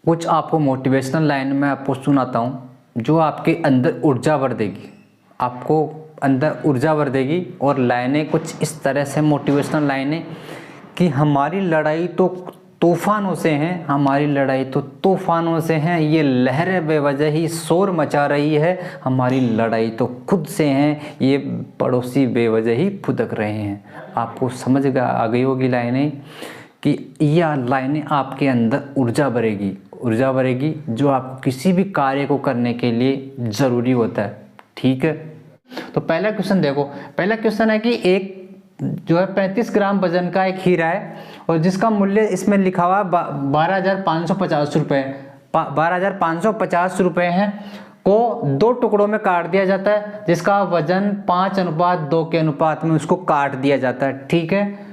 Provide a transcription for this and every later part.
कुछ आपको motivational line में आपको सुनाता हूँ जो आपके अंदर ऊर्जा भर देगी, आपको अंदर ऊर्जा भर देगी। और लाइनें कुछ इस तरह से मोटिवेशनल लाइनें कि हमारी लड़ाई तो तूफानों से हैं, हमारी लड़ाई तो तूफानों से हैं, ये लहरें बेवजह ही शोर मचा रही है, हमारी लड़ाई तो खुद से हैं, ये पड़ोसी बेवजह ही फुदक रहे हैं। आपको समझ आ गई होगी लाइनें कि यह लाइनें आपके अंदर ऊर्जा भरेगी जो आपको किसी भी कार्य को करने के लिए ज़रूरी होता है। ठीक है, तो पहला क्वेश्चन देखो। पहला क्वेश्चन है कि एक जो है 35 ग्राम वजन का एक हीरा है और जिसका मूल्य इसमें लिखा हुआ 12,550 रुपये, 12,550 रुपये है, को 2 टुकड़ों में काट दिया जाता है, जिसका वजन 5:2 के अनुपात में उसको काट दिया जाता है। ठीक है,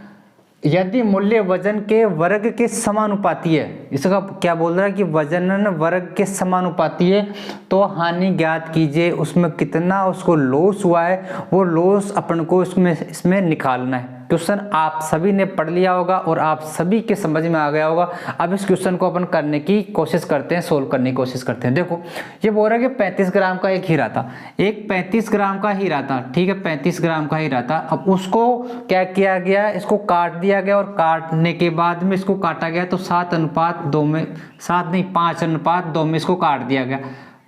यदि मूल्य वजन के वर्ग के समानुपाती है, इसका क्या बोल रहा है कि वजन वर्ग के समानुपाती है, तो हानि ज्ञात कीजिए, उसमें कितना उसको लॉस हुआ है, वो लॉस अपन को इसमें निकालना है। क्वेश्चन आप सभी ने पढ़ लिया होगा और आप सभी के समझ में आ गया होगा। अब इस क्वेश्चन को अपन करने की कोशिश करते हैं, सोल्व करने की कोशिश करते हैं। देखो ये बोल रहा है कि 35 ग्राम का एक हीरा था, एक 35 ग्राम का हीरा था। ठीक है, 35 ग्राम का हीरा था। अब उसको क्या किया गया, इसको काट दिया गया और काटने के बाद में इसको काटा गया तो 7:2 में, 7 नहीं 5:2 में इसको काट दिया गया,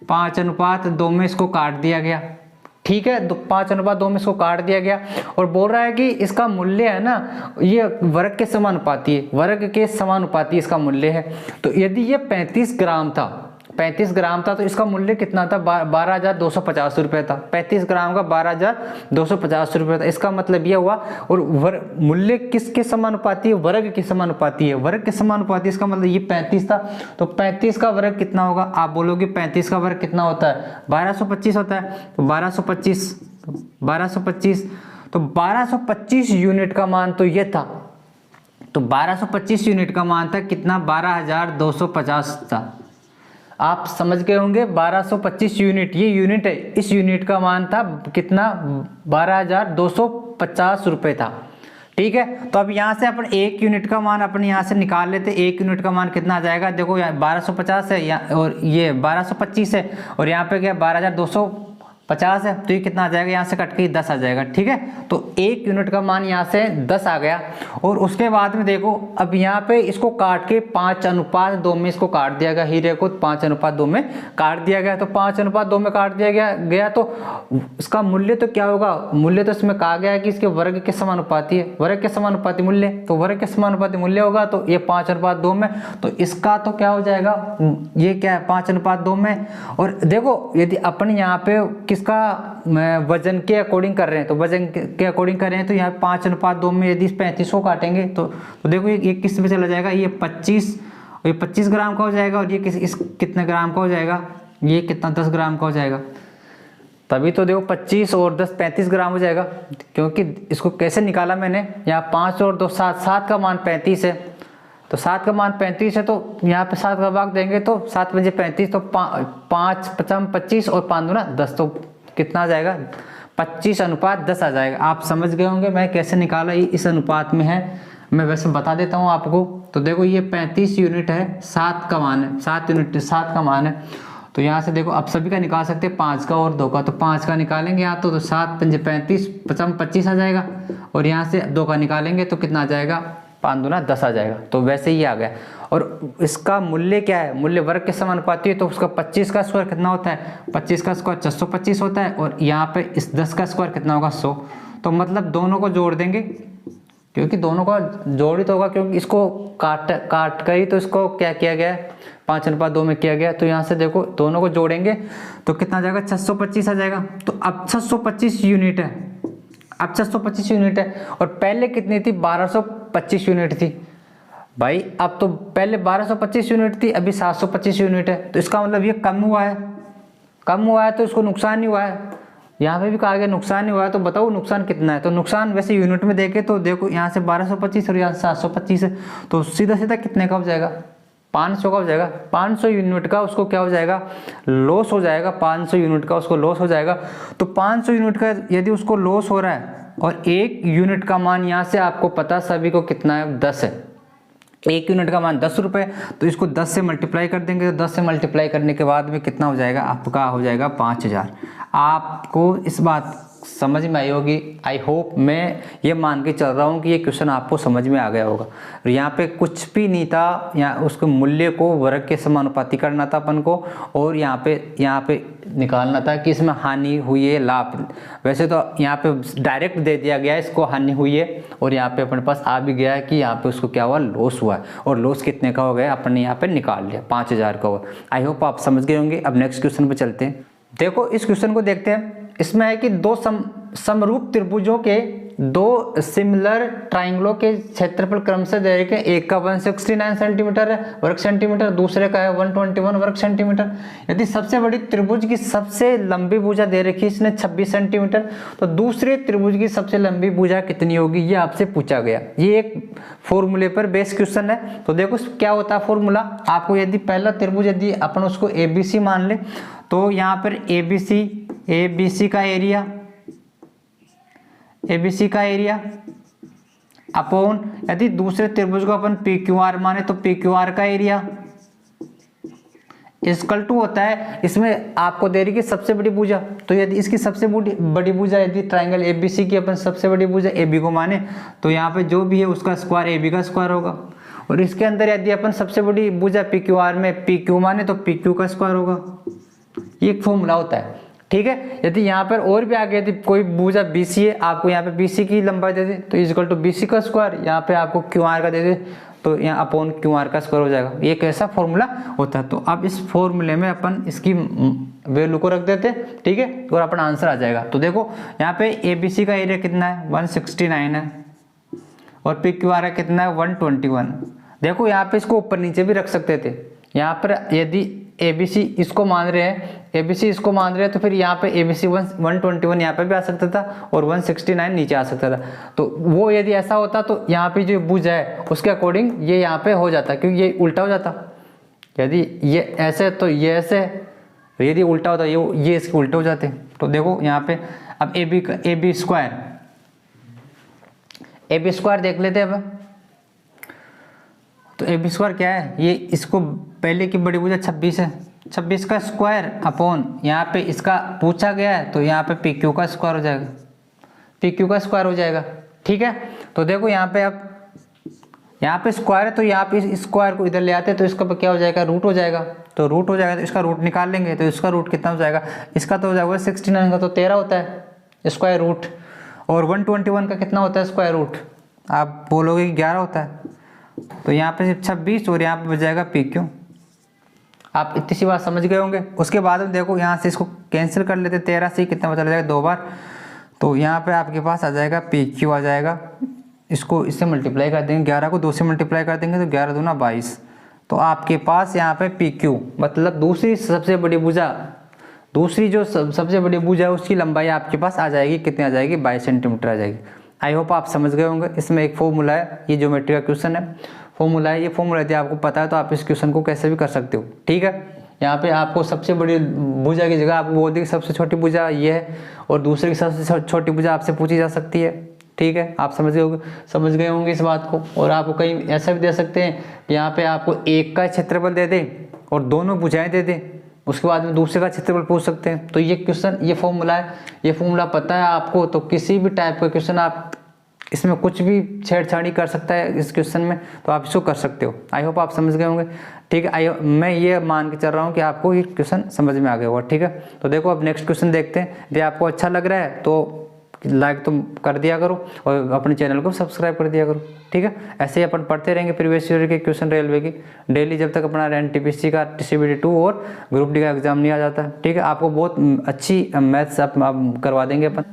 5:2 में इसको काट दिया गया। ठीक है, 5:2 में इसको काट दिया गया और बोल रहा है कि इसका मूल्य है ना, ये वर्ग के समानुपाती है, वर्ग के समानुपाती इसका मूल्य है। तो यदि ये 35 ग्राम था, 35 ग्राम था तो इसका मूल्य कितना था, 12,250 रुपये था। 35 ग्राम का 12,250 रुपये था। इसका मतलब यह हुआ। और मूल्य किसके समानुपाती है, वर्ग के समानुपाती है, वर्ग के समानुपाती। इसका मतलब ये 35 था तो 35 का वर्ग कितना होगा, आप बोलोगे 35 का वर्ग कितना होता है, 1225 होता है। तो 1225 तो 1225 यूनिट का मान तो ये था, तो 1225 यूनिट का मान था कितना, 12,250 था। आप समझ गए होंगे 1225 यूनिट, ये यूनिट है, इस यूनिट का मान था कितना, 12,250 रुपये था। ठीक है, तो अब यहाँ से अपन 1 यूनिट का मान अपन यहाँ से निकाल लेते। 1 यूनिट का मान कितना आ जाएगा, देखो यहाँ 1250 है और ये 1225 है और यहाँ पे क्या 12,250 है, तो ये कितना आ जाएगा, यहाँ से कट के 10 आ जाएगा। ठीक है, तो 1 यूनिट का मान यहाँ से 10 आ गया। और उसके बाद में देखो अब यहाँ पे इसको काट के 5:2 में इसको काट दिया गया, हीरे को 5:2 में काट दिया गया। तो 5:2 में काट दिया गया तो इसका मूल्य तो क्या होगा, मूल्य तो इसमें कहा गया है कि इसके वर्ग के समानुपाती है, वर्ग के समानुपाती मूल्य, तो वर्ग के समानुपाती मूल्य होगा तो ये 5:2 में, तो इसका तो क्या हो जाएगा, ये क्या है 5:2 में। और देखो यदि अपन यहाँ पे किसका वजन के अकॉर्डिंग कर रहे हैं, तो वजन के अकॉर्डिंग कर रहे हैं तो यहाँ 5:2 में यदि 35 को काटेंगे तो देखो ये किस में चला जाएगा, ये 25 ग्राम का हो जाएगा और ये कितने ग्राम का हो जाएगा, ये कितना 10 ग्राम का हो जाएगा। तभी तो देखो 25 और 10 35 ग्राम हो जाएगा, क्योंकि इसको कैसे निकाला मैंने, यहाँ 5 और 2 7, 7 का मान 35 है, तो 7 का मान 35 है, तो यहाँ पे 7 का भाग देंगे तो 7 पंजे 35, तो 5×5 और 5×2 10, तो कितना आ जाएगा 25:10 आ जाएगा। आप समझ गए होंगे मैं कैसे निकाला, ये इस अनुपात में है। मैं वैसे बता देता हूँ आपको। तो देखो ये 35 यूनिट है, 7 का मान है, 7 यूनिट 7 का मान है। तो यहाँ से देखो आप सभी का निकाल सकते हैं, 5 का और 2 का, तो 5 का निकालेंगे यहाँ तो 7 पंजे 35, 25 आ जाएगा। और यहाँ से 2 का निकालेंगे तो कितना आ जाएगा, 5×2 10 आ जाएगा। तो वैसे ही आ गया। और इसका मूल्य क्या है, मूल्य वर्ग के समानुपाती है, तो उसका 25 का स्क्वायर कितना होता है, 25 का स्क्वायर 625 होता है। और यहाँ पे इस 10 का स्क्वायर कितना होगा, 100। तो मतलब दोनों को जोड़ देंगे, क्योंकि दोनों का जोड़ित होगा, क्योंकि इसको काट कर ही तो इसको क्या किया गया है, 5:2 में किया गया। तो यहाँ से देखो दोनों को जोड़ेंगे तो कितना आ जाएगा, 625 आ जाएगा। तो अब 625 यूनिट है, अब 625 यूनिट है और पहले कितनी थी, 1225 यूनिट थी भाई। अब तो पहले 1225 यूनिट थी, अभी 725 यूनिट है। तो इसका मतलब ये कम हुआ है, कम हुआ है तो इसको नुकसान नहीं हुआ है। यहाँ पे भी कहा गया नुकसान नहीं हुआ है, तो बताओ नुकसान कितना है। तो नुकसान वैसे यूनिट में देखे तो देखो यहाँ से 1225 और यहाँ से 725 है, तो सीधा सीधा कितने का हो जाएगा, 500 का हो जाएगा। 500 यूनिट का उसको क्या हो जाएगा, लॉस हो जाएगा। 500 यूनिट का उसको लॉस हो जाएगा। तो 500 यूनिट का यदि उसको लॉस हो रहा है और 1 यूनिट का मान यहाँ से आपको पता सभी को कितना है, 10 है। एक यूनिट का मान 10 रुपये, तो इसको 10 से मल्टीप्लाई कर देंगे, तो 10 से मल्टीप्लाई करने के बाद में कितना हो जाएगा आपका, हो जाएगा 5000। आपको इस बात समझ में आई होगी, आई होप, मैं ये मान के चल रहा हूँ कि ये क्वेश्चन आपको समझ में आ गया होगा। और यहाँ पे कुछ भी नहीं था, यहाँ उसके मूल्य को वर्ग के समानुपाती करना था अपन को, और यहाँ पे निकालना था कि इसमें हानि हुई है लाभ। वैसे तो यहाँ पे डायरेक्ट दे दिया गया है इसको हानि हुई है, और यहाँ पे अपने पास आ भी गया है कि यहाँ पे उसको क्या हुआ, लॉस हुआ है, और लॉस कितने का हो गया अपन ने यहाँ पे निकाल लिया, 5000 का हुआ। आई होप आप समझ गए होंगे। अब नेक्स्ट क्वेश्चन पे चलते हैं। देखो इस क्वेश्चन को देखते हैं। इसमें है कि दो समरूप त्रिभुजों के दो सिमिलर ट्राइंगलों के क्षेत्रफल क्रमशः दे रखे हैं। एक का 169 सेंटीमीटर है वर्ग सेंटीमीटर, दूसरे का है 121 वर्ग सेंटीमीटर। यदि सबसे बड़ी त्रिभुज की सबसे लंबी भुजा दे रखी है इसने 26 सेंटीमीटर, तो दूसरे त्रिभुज की सबसे लंबी भुजा कितनी होगी, ये आपसे पूछा गया। ये एक फॉर्मूले पर बेस्ड क्वेश्चन है। तो देखो क्या होता है फॉर्मूला, आपको यदि पहला त्रिभुज यदि अपन उसको ABC मान ले, तो यहाँ पर ABC का एरिया अपॉन, यदि दूसरे त्रिभुज को अपन PQR माने तो PQR का एरिया इक्वल टू होता है, इसमें आपको दे रही कि सबसे बड़ी भुजा, तो यदि इसकी सबसे बड़ी भुजा, यदि ट्राइंगल ABC की अपन सबसे बड़ी भुजा AB को माने, तो यहाँ पे जो भी है उसका स्क्वायर AB का स्क्वायर होगा। और इसके अंदर यदि अपन सबसे बड़ी भुजा PQR में PQ माने तो PQ का स्क्वायर होगा। ये एक फॉर्मूला होता है, ठीक है। यदि यहाँ पर और भी आगे यदि कोई भुजा BC है, आपको यहाँ पे BC की लंबाई दे दे तो इक्वल टू BC का स्क्वायर, यहाँ पे आपको QR का दे दे तो यहाँ अपॉन QR का स्क्वायर हो जाएगा। ये कैसा फॉर्मूला होता है। तो अब इस फॉर्मूले में अपन इसकी वैल्यू को रख देते हैं, ठीक है, और अपन आंसर आ जाएगा। तो देखो यहाँ पे ABC का एरिया कितना है 169 है, और PQR है कितना है 121। देखो यहाँ पे इसको ऊपर नीचे भी रख सकते थे। यहाँ पर यदि ABC इसको मान रहे हैं, तो फिर यहाँ पे ABC 121 यहाँ पे भी आ सकता था, और 169 नीचे आ सकता था। तो वो यदि ऐसा होता तो यहाँ पे जो भुजा है उसके अकॉर्डिंग ये यहाँ पे हो जाता, क्योंकि ये उल्टा हो जाता। यदि ये ऐसे तो ये ऐसे, यदि उल्टा होता ये इसके उल्टे हो जाते। तो देखो यहाँ पे अब AB स्क्वायर देख लेते हैं। अब तो AB स्क्वायर क्या है, ये इसको पहले की बड़ी भुजा 26 है, 26 का स्क्वायर अपॉन यहाँ पे इसका पूछा गया है तो यहाँ पे PQ का स्क्वायर हो जाएगा, PQ का स्क्वायर हो जाएगा, ठीक है। तो देखो यहाँ पे अब यहाँ पे स्क्वायर है, तो यहाँ पे इस स्क्वायर को इधर ले आते तो इसका क्या हो जाएगा, रूट हो जाएगा। तो रूट हो जाएगा तो इसका रूट निकाल लेंगे, तो इसका रूट कितना हो जाएगा, इसका तो हो जाएगा 69 का तो 13 होता है स्क्वायर रूट, और 121 का कितना होता है स्क्वायर रूट, आप बोलोगे कि 11 होता है। तो यहाँ पे 26 और यहाँ पे बच जाएगा PQ। आप इतनी सी बात समझ गए होंगे। उसके बाद में देखो यहाँ से इसको कैंसिल कर लेते, 13 से कितना बचा जाएगा 2 बार, तो यहाँ पे आपके पास आ जाएगा PQ आ जाएगा। इसको इससे मल्टीप्लाई कर देंगे, 11 को 2 से मल्टीप्लाई कर देंगे तो 11 दूना 22। तो आपके पास यहाँ पे PQ मतलब दूसरी सबसे बड़ी भुजा, दूसरी जो सबसे बड़ी भुजा है उसकी लंबाई आपके पास आ जाएगी, कितनी आ जाएगी 22 सेंटीमीटर आ जाएगी। आई होप आप समझ गए होंगे। इसमें एक फॉर्मूला है, ये ज्योमेट्री का क्वेश्चन है, फॉर्मूला है। ये फॉर्मूला यदि आपको पता है तो आप इस क्वेश्चन को कैसे भी कर सकते हो, ठीक है। यहाँ पे आपको सबसे बड़ी भुजा की जगह आपको बोल दी सबसे छोटी भुजा ये है, और दूसरे की सबसे छोटी भुजा आपसे पूछी जा सकती है, ठीक है। आप समझ गए होंगे इस बात को। और आपको कहीं ऐसा भी दे सकते हैं कि यहाँ पे आपको एक का क्षेत्रफल दे दें और दोनों भुजाएं दे दें, उसके बाद में दूसरे का क्षेत्रफल पूछ सकते हैं। तो ये क्वेश्चन, ये फॉर्मूला है, ये फॉर्मूला पता है आपको तो किसी भी टाइप का क्वेश्चन आप इसमें कुछ भी छेड़छाड़ी कर सकता है इस क्वेश्चन में, तो आप इसको कर सकते हो। आई होप आप समझ गए होंगे, ठीक है। मैं ये मान के चल रहा हूँ कि आपको ये क्वेश्चन समझ में आ गया होगा, ठीक है। तो देखो अब नेक्स्ट क्वेश्चन देखते हैं। यदि आपको अच्छा लग रहा है तो लाइक तो कर दिया करो और अपने चैनल को सब्सक्राइब कर दिया करो, ठीक है। ऐसे ही अपन पढ़ते रहेंगे प्रीवियस ईयर के क्वेश्चन रेलवे की डेली, जब तक अपना NTPC का TCBD 2 और ग्रुप डी का एग्जाम नहीं आ जाता, ठीक है। आपको बहुत अच्छी मैथ्स आप करवा देंगे अपन।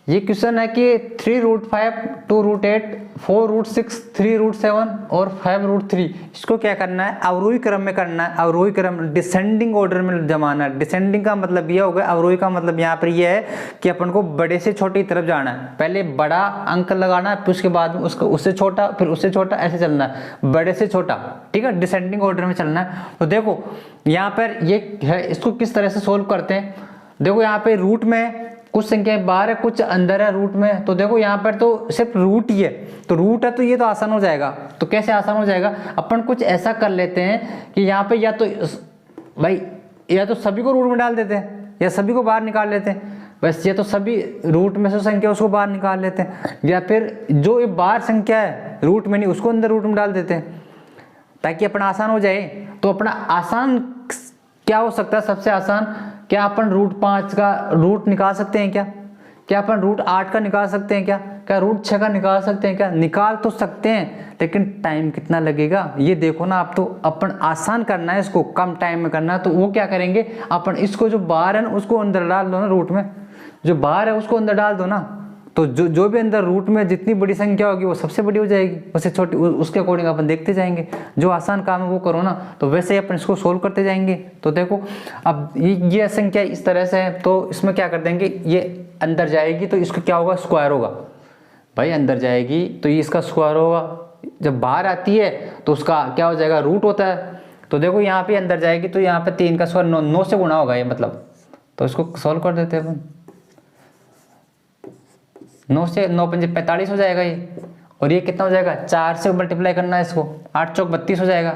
ये क्वेश्चन है कि 3√5, 2√8, 4√6, 3√7 और 5√3, इसको क्या करना है, अवरोही क्रम में करना है। अवरोही क्रम डिसेंडिंग ऑर्डर में जमाना है। डिसेंडिंग का मतलब यह होगा, अवरोही का मतलब यहाँ पर यह है कि अपन को बड़े से छोटे की तरफ जाना है। पहले बड़ा अंक लगाना है, फिर उसके बाद में उसको उससे छोटा, फिर उससे छोटा, ऐसे चलना है, बड़े से छोटा, ठीक है। डिसेंडिंग ऑर्डर में चलना है। तो देखो यहाँ पर ये है, इसको किस तरह से सोल्व करते हैं। देखो यहाँ पे रूट में कुछ संख्याएं बाहर है, कुछ अंदर है रूट में। तो देखो यहाँ पर तो सिर्फ रूट ही है, तो रूट है तो ये तो आसान हो जाएगा। तो कैसे आसान हो जाएगा, अपन कुछ ऐसा कर लेते हैं कि यहाँ पे या तो भाई या तो सभी को रूट में डाल देते हैं या सभी को बाहर निकाल लेते हैं, बस ये तो सभी रूट में से संख्या उसको बाहर निकाल लेते हैं, या फिर जो ये बाहर संख्या है रूट में नहीं उसको अंदर रूट में डाल देते हैं ताकि अपना आसान हो जाए। तो अपना आसान क्या हो सकता है, सबसे आसान क्या अपन रूट 5 का रूट निकाल सकते हैं क्या अपन रूट 8 का निकाल सकते हैं क्या रूट 6 का निकाल सकते हैं निकाल तो सकते हैं, लेकिन टाइम कितना लगेगा ये देखो ना। आप तो अपन आसान करना है, इसको कम टाइम में करना है, तो वो क्या करेंगे अपन इसको जो बाहर है ना उसको अंदर डाल दो ना, रूट में जो बाहर है उसको अंदर डाल दो ना, तो जो भी अंदर रूट में जितनी बड़ी संख्या होगी वो सबसे बड़ी हो जाएगी, उससे छोटी उसके अकॉर्डिंग अपन देखते जाएंगे। जो आसान काम है वो करो ना, तो वैसे ही अपन इसको सोल्व करते जाएंगे। तो देखो अब ये संख्या इस तरह से है, तो इसमें क्या कर देंगे, ये अंदर जाएगी तो इसको क्या होगा, स्क्वायर होगा भाई, अंदर जाएगी तो ये इसका स्क्वायर होगा। जब बाहर आती है तो उसका क्या हो जाएगा, रूट होता है। तो देखो यहाँ पे अंदर जाएगी तो यहाँ पे 3 का स्क्वायर 9 से गुणा होगा ये मतलब, तो इसको सोल्व कर देते हैं अपन। 9 से 9 पंजे 45 हो जाएगा ये, और ये कितना हो जाएगा, 4 से मल्टीप्लाई करना है इसको, 8 चौक 32 हो जाएगा,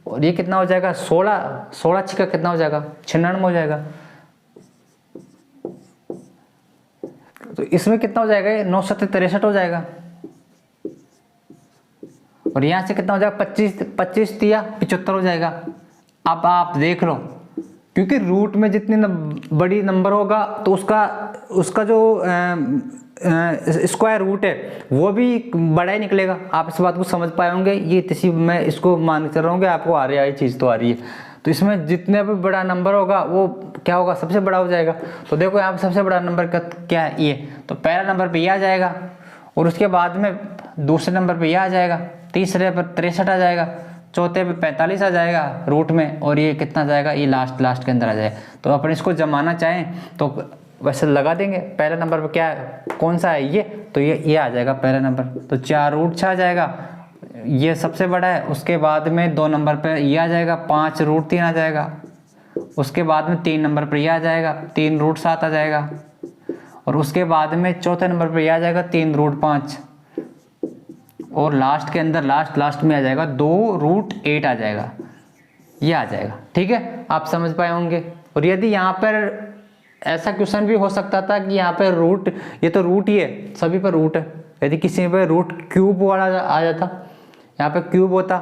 और ये कितना हो जाएगा 16 छिका कितना हो जाएगा 96 हो जाएगा। तो इसमें कितना हो जाएगा, 9 7 63 हो जाएगा, और यहां से कितना हो जाएगा 25 तिया 75 हो जाएगा। अब आप देख लो, क्योंकि रूट में जितनी बड़ी नंबर होगा तो उसका जो स्क्वायर रूट है वो भी बड़ा ही निकलेगा। आप इस बात को समझ पाए होंगे, ये किसी मैं इसको मान के चल रहा हूँ कि आपको आ रही है, ये चीज़ तो आ रही है। तो इसमें जितने भी बड़ा नंबर होगा वो क्या होगा, सबसे बड़ा हो जाएगा। तो देखो यहाँ पे सबसे बड़ा नंबर का क्या है, ये तो पहला नंबर पे ये आ जाएगा, और उसके बाद में दूसरे नंबर पे ये आ जाएगा, तीसरे पर 63 आ जाएगा, चौथे पे 45 आ जाएगा रूट में, और ये कितना जाएगा, ये लास्ट के अंदर आ जाएगा। तो अपन इसको जमाना चाहें तो वैसे लगा देंगे, पहले नंबर पर क्या कौन सा है ये, तो ये आ जाएगा पहला नंबर, तो 4 रूट 6 आ जाएगा, ये सबसे बड़ा है। उसके बाद में 2 नंबर पे ये आ जाएगा, 5 रूट 3 आ जाएगा। उसके बाद में 3 नंबर पर ये आ जाएगा, 3 रूट 7 आ जाएगा, और उसके बाद में चौथे नंबर पर ये आ जाएगा 3 रूट 5, और लास्ट के अंदर लास्ट में आ जाएगा 2 रूट 8 आ जाएगा, ये आ जाएगा। ठीक है, आप समझ पाए होंगे। और यदि यहाँ पर ऐसा क्वेश्चन भी हो सकता था कि यहाँ पे रूट, ये तो रूट ही है, सभी पर रूट है, यदि किसी पे रूट क्यूब वाला आ जाता, यहाँ पे क्यूब होता,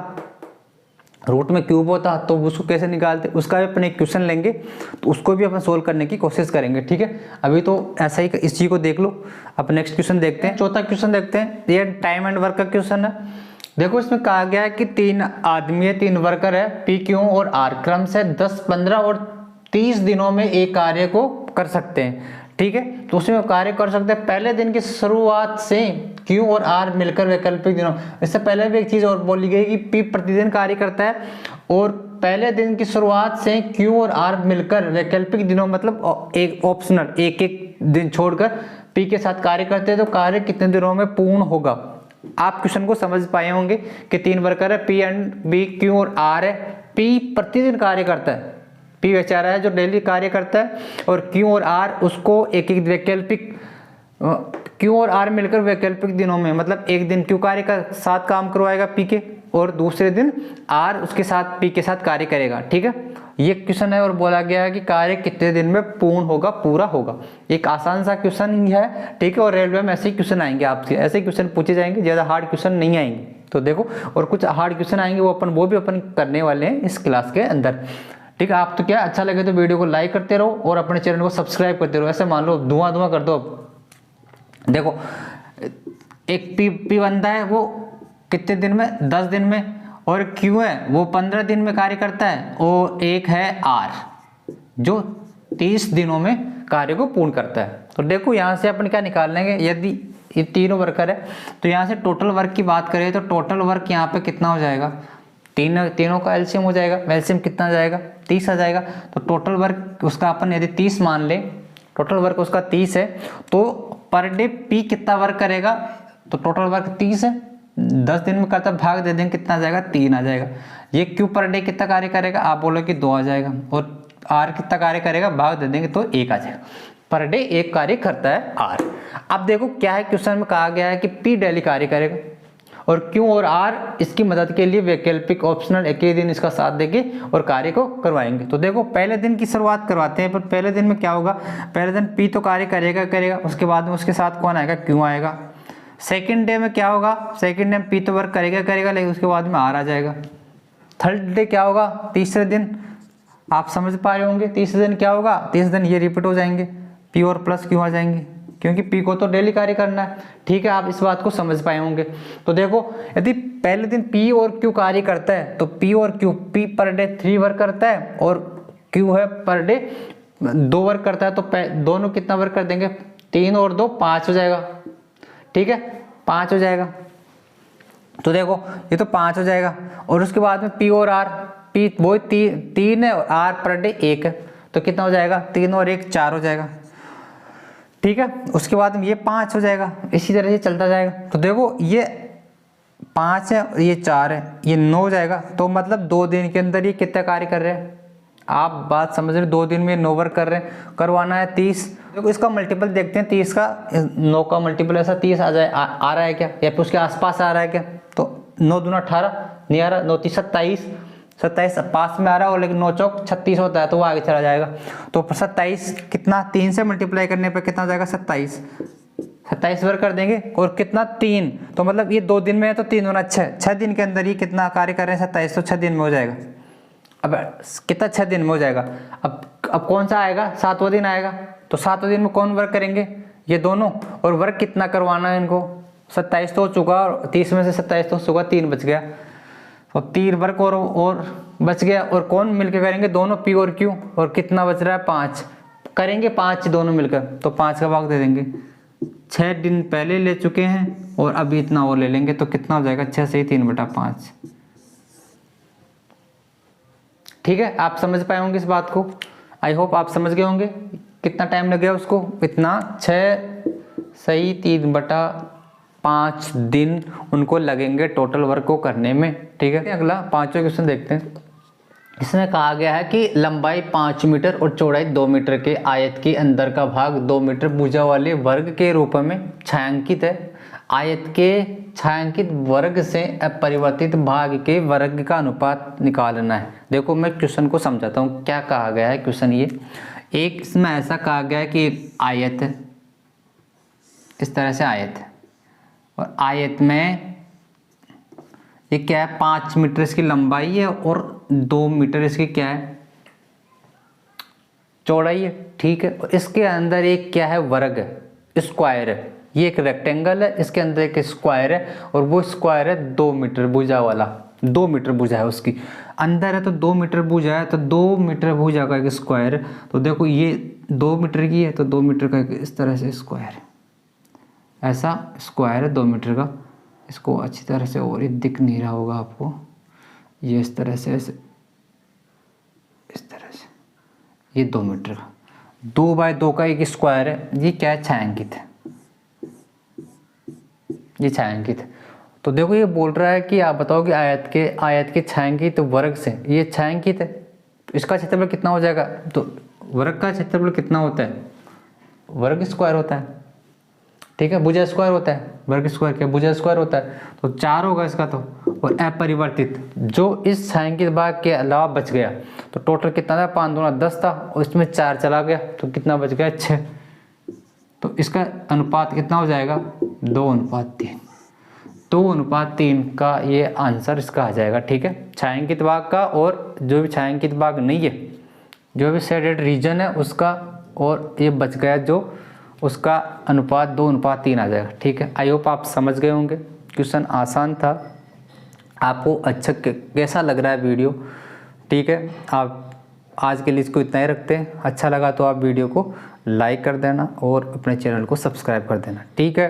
रूट में क्यूब होता, तो उसको कैसे निकालते, उसका भी अपन एक क्वेश्चन लेंगे, तो उसको भी अपन सोल्व करने की कोशिश करेंगे। ठीक है, अभी तो ऐसा ही इस चीज को देख लो। अब नेक्स्ट क्वेश्चन देखते हैं, चौथा क्वेश्चन देखते हैं। ये टाइम एंड वर्क का क्वेश्चन है। देखो इसमें कहा गया है कि 3 आदमी है, 3 वर्कर है, पी क्यू और आर क्रम से 10 15 और 30 दिनों में एक कार्य को कर सकते हैं। ठीक है, तो उसमें कार्य कर सकते हैं पहले दिन की शुरुआत से क्यू और आर मिलकर वैकल्पिक दिनों। इससे पहले भी एक चीज और बोली गई कि पी प्रतिदिन कार्य करता है, और पहले दिन की शुरुआत से क्यू और आर मिलकर वैकल्पिक दिनों, मतलब एक ऑप्शनल एक दिन छोड़कर पी के साथ कार्य करते हैं, तो कार्य कितने दिनों में पूर्ण होगा। आप क्वेश्चन को समझ पाए होंगे कि 3 वर्कर है, पी एंड बी, क्यू और आर है। पी प्रतिदिन कार्य करता है, पी बेचारा है जो डेली कार्य करता है, और क्यू और आर उसको एक वैकल्पिक, क्यू और आर मिलकर वैकल्पिक दिनों में, मतलब एक दिन क्यू कार्य का साथ काम करवाएगा पी के, और दूसरे दिन आर उसके साथ पी के साथ कार्य करेगा। ठीक है, ये क्वेश्चन है, और बोला गया है कि कार्य कितने दिन में पूर्ण होगा, पूरा होगा। एक आसान सा क्वेश्चन ही है। ठीक है, और रेलवे में ऐसे ही क्वेश्चन आएंगे आपसे, ऐसे ही क्वेश्चन पूछे जाएंगे, ज्यादा हार्ड क्वेश्चन नहीं आएंगे। तो देखो, और कुछ हार्ड क्वेश्चन आएंगे वो भी अपन करने वाले हैं इस क्लास के अंदर। ठीक है, आप तो क्या अच्छा लगे तो वीडियो को लाइक करते रहो और अपने चैनल को सब्सक्राइब करते रहो। ऐसे मान लो धुआं कर दो। देखो एक पी बंदा है, वो कितने दिन में, 10 दिन में, और क्यू है वो 15 दिन में कार्य करता है, और एक है आर जो 30 दिनों में कार्य को पूर्ण करता है। तो देखो यहाँ से अपन क्या निकाल लेंगे, यदि ये तीनों वर्कर है तो यहाँ से टोटल वर्क की बात करें तो टोटल वर्क यहाँ पे कितना हो जाएगा, तीनों का एलसीएम हो जाएगा। एलसीएम कितना आ जाएगा, 30 आ जाएगा। तो टोटल वर्क उसका अपन यदि 30 मान ले, टोटल वर्क उसका 30 है, तो पर डे पी कितना वर्क करेगा, तो टोटल वर्क 30 है, 10 दिन में करता भाग दे देंगे, कितना आ जाएगा, 3 आ जाएगा। ये क्यू पर डे कितना कार्य करेगा, आप बोलो कि 2 आ जाएगा। और आर कितना कार्य करेगा, भाग दे देंगे तो 1 आ जाएगा। पर डे 1 कार्य करता है आर। अब देखो क्या है, क्वेश्चन में कहा गया है कि पी डेली कार्य करेगा और क्यू और आर इसकी मदद के लिए वैकल्पिक ऑप्शनल एक ही दिन इसका साथ देंगे और कार्य को करवाएंगे। तो देखो पहले दिन की शुरुआत करवाते हैं। पर पहले दिन में क्या होगा, पहले दिन पी तो कार्य करेगा, उसके बाद में उसके साथ कौन आएगा, क्यू आएगा। सेकेंड डे में क्या होगा, सेकेंड डे में पी तो वर्क करेगा लेकिन उसके बाद में आर आ जाएगा। थर्ड डे क्या होगा, तीसरे दिन आप समझ पा रहे होंगे, तीसरे दिन क्या होगा, तीसरे दिन ये रिपीट हो जाएंगे, पी और प्लस क्यू आ जाएंगे, क्योंकि पी को तो डेली कार्य करना है। ठीक है, आप इस बात को समझ पाए होंगे। तो देखो यदि पहले दिन पी और क्यू कार्य करता है तो पी और Q, P per day 3 work करता है और क्यू है पर डे 2 वर्क करता है, तो दोनों कितना वर्क कर देंगे, 3 और 2 5 हो जाएगा। ठीक है, 5 हो जाएगा। तो देखो ये तो 5 हो जाएगा और उसके बाद में पी और आर, पी वो 3 है और आर पर डे 1 है, तो कितना हो जाएगा, 3 और 1 4 हो जाएगा। ठीक है, उसके बाद में ये 5 हो जाएगा, इसी तरह से चलता जाएगा। तो देखो ये 5 है और ये 4 है, ये 9 हो जाएगा। तो मतलब 2 दिन के अंदर ये कितना कार्य कर रहे हैं, आप बात समझ रहे, 2 दिन में 9 वर्क कर रहे हैं, करवाना है 30। देखो इसका मल्टीपल देखते हैं, 30 का 9 का मल्टीपल ऐसा 30 आ जाए, आ रहा है क्या, या फिर उसके आसपास आ रहा है क्या। तो 9 दूना 18 नहीं आ रहा, 9 3 27, 27 पास में आ रहा है और लेकिन 9 चौक 36 होता है, तो वो आगे चला जाएगा। तो 27 कितना, 3 से मल्टीप्लाई करने पर कितना हो जाएगा, 27 वर्क कर देंगे और कितना 3, तो मतलब ये 2 दिन में है तो 3 दूना 6 दिन के अंदर ये कितना कार्य कर रहे हैं, 27, तो 6 दिन में हो जाएगा। अब कितना, 6 दिन में हो जाएगा। अब कौन सा आएगा, 7वां दिन आएगा, तो 7वें दिन में कौन वर्क करेंगे, ये दोनों, और वर्क कितना करवाना है इनको, 27 तो हो चुका और 30 में से 27 तो हो चुका, 3 बच गया, तो 3 वर्क और बच गया। और कौन मिलकर करेंगे, दोनों पी और क्यू, और कितना बच रहा है, 5 करेंगे, 5 दोनों मिलकर, तो 5 का भाग दे देंगे। 6 दिन पहले ले चुके हैं और अभी इतना और ले लेंगे, तो कितना हो जाएगा, 6 से 3/5। ठीक है, आप समझ पाए होंगे इस बात को, आई होप आप समझ गए होंगे। कितना टाइम लग गया उसको, इतना 6 सही 3/5 दिन उनको लगेंगे टोटल वर्क को करने में। ठीक है, अगला 5वां क्वेश्चन देखते हैं। इसमें कहा गया है कि लंबाई 5 मीटर और चौड़ाई 2 मीटर के आयत के अंदर का भाग 2 मीटर भुजा वाले वर्ग के रूप में छायांकित है। आयत के छायांकित वर्ग से अपरिवर्तित भाग के वर्ग का अनुपात निकालना है। देखो मैं क्वेश्चन को समझाता हूँ, क्या कहा गया है क्वेश्चन ये, एक इसमें ऐसा कहा गया है कि आयत है, इस तरह से आयत है, और आयत में ये क्या है, 5 मीटर इसकी लंबाई है और 2 मीटर इसकी क्या है, चौड़ाई है। ठीक है, और इसके अंदर एक क्या है, वर्ग है, स्क्वायर है। ये एक रेक्टेंगल है, इसके अंदर एक स्क्वायर है और वो स्क्वायर है 2 मीटर भुजा वाला, 2 मीटर भुजा है उसकी अंदर है, तो 2 मीटर भुजा है, तो 2 मीटर भुजा का एक स्क्वायर है। तो देखो ये 2 मीटर की है, तो 2 मीटर का इस तरह से स्क्वायर है, ऐसा स्क्वायर है 2 मीटर का। इसको अच्छी तरह से, और ये दिख नहीं रहा होगा आपको, ये इस तरह से, इस तरह से, ये 2 मीटर का 2x2 का एक स्क्वायर है। ये क्या है, छायांकित है, ये छायांकित है। तो देखो ये बोल रहा है कि आप बताओ कि आयत के छायांकित वर्ग से ये छायांकित है, इसका क्षेत्रफल कितना हो जाएगा। तो वर्ग का क्षेत्रफल कितना होता है, वर्ग स्क्वायर होता है। ठीक है, भुजा स्क्वायर होता है, वर्ग स्क्वायर क्या, भुजा स्क्वायर होता है, तो 4 होगा इसका। तो और अपरिवर्तित जो इस छायांकित भाग के अलावा बच गया, तो टोटल कितना था, 5 दूना 10 था और इसमें 4 चला गया, तो कितना बच गया, 6। तो इसका अनुपात कितना हो जाएगा, 2:3। 2:3 का ये आंसर इसका आ जाएगा। ठीक है, छायांकित भाग का, और जो भी छायांकित भाग नहीं है, जो भी शेडेड रीजन है उसका, और ये बच गया जो, उसका अनुपात 2:3 आ जाएगा। ठीक है, आई होप आप समझ गए होंगे। क्वेश्चन आसान था, आपको अच्छा कैसा लग रहा है वीडियो। ठीक है, आप आज के लिए इसको इतना ही रखते हैं। अच्छा लगा तो आप वीडियो को लाइक कर देना और अपने चैनल को सब्सक्राइब कर देना। ठीक है।